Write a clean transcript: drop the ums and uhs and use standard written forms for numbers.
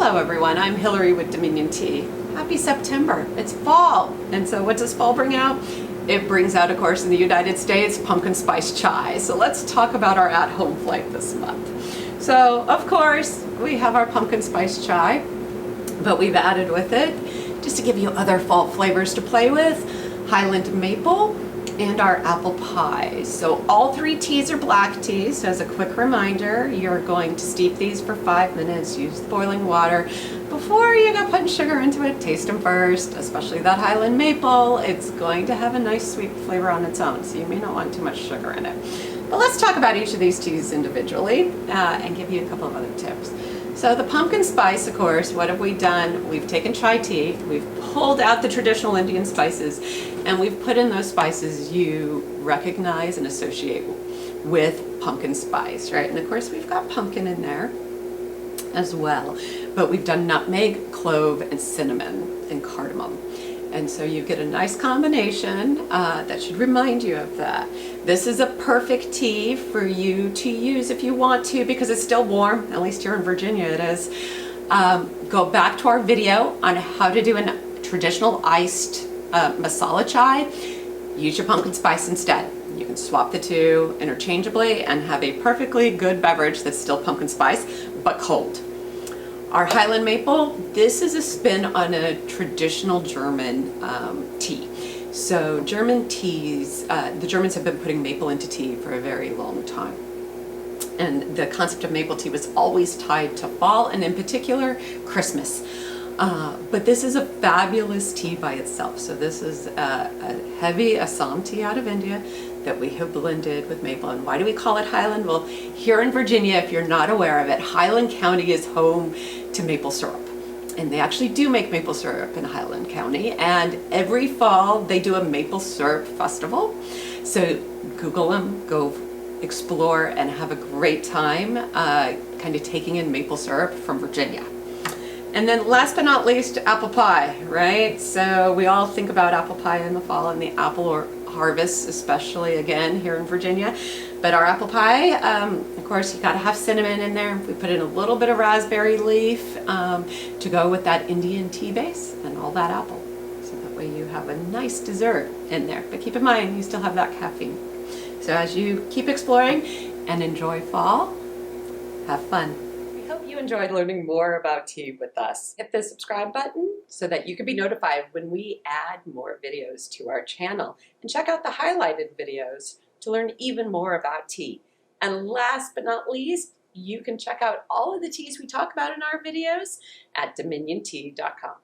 Hello everyone, I'm Hillary with Dominion Tea. Happy September, it's fall. And so what does fall bring out? It brings out, of course, in the United States, pumpkin spice chai. So let's talk about our at-home flight this month. So of course, we have our pumpkin spice chai, but we've added with it, just to give you other fall flavors to play with, Highland Maple and our apple pie. So all three teas are black teas. So as a quick reminder, you're going to steep these for 5 minutes, use boiling water. Before you go putting sugar into it, taste them first, especially that Highland Maple. It's going to have a nice sweet flavor on its own, so you may not want too much sugar in it. But let's talk about each of these teas individually and give you a couple of other tips. So the pumpkin spice, of course, what have we done? We've taken chai tea, we've pulled out the traditional Indian spices, and we've put in those spices you recognize and associate with pumpkin spice, right? And of course, we've got pumpkin in there as well, but we've done nutmeg, clove, and cinnamon and cardamom. And so you get a nice combination that should remind you of that. This is a perfect tea for you to use if you want to, because it's still warm, at least here in Virginia it is. Go back to our video on how to do a traditional iced masala chai. Use your pumpkin spice instead. You can swap the two interchangeably and have a perfectly good beverage that's still pumpkin spice, but cold. Our Highland Maple, this is a spin on a traditional German tea. So German teas, the Germans have been putting maple into tea for a very long time. And the concept of maple tea was always tied to fall, and in particular, Christmas. But this is a fabulous tea by itself. So this is a heavy Assam tea out of India that we have blended with maple. And why do we call it Highland? Well, here in Virginia, if you're not aware of it, Highland County is home to maple syrup. And they actually do make maple syrup in Highland County. And every fall, they do a maple syrup festival. So Google them, go explore, and have a great time kind of taking in maple syrup from Virginia. And then last but not least, apple pie, right? So we all think about apple pie in the fall and the apple harvest, especially again here in Virginia. But our apple pie, of course, you gotta have cinnamon in there. We put in a little bit of raspberry leaf to go with that Indian tea base and all that apple. So that way you have a nice dessert in there. But keep in mind, you still have that caffeine. So as you keep exploring and enjoy fall, have fun. You enjoyed learning more about tea with us. Hit the subscribe button so that you can be notified when we add more videos to our channel. And check out the highlighted videos to learn even more about tea. And last but not least, you can check out all of the teas we talk about in our videos at dominiontea.com.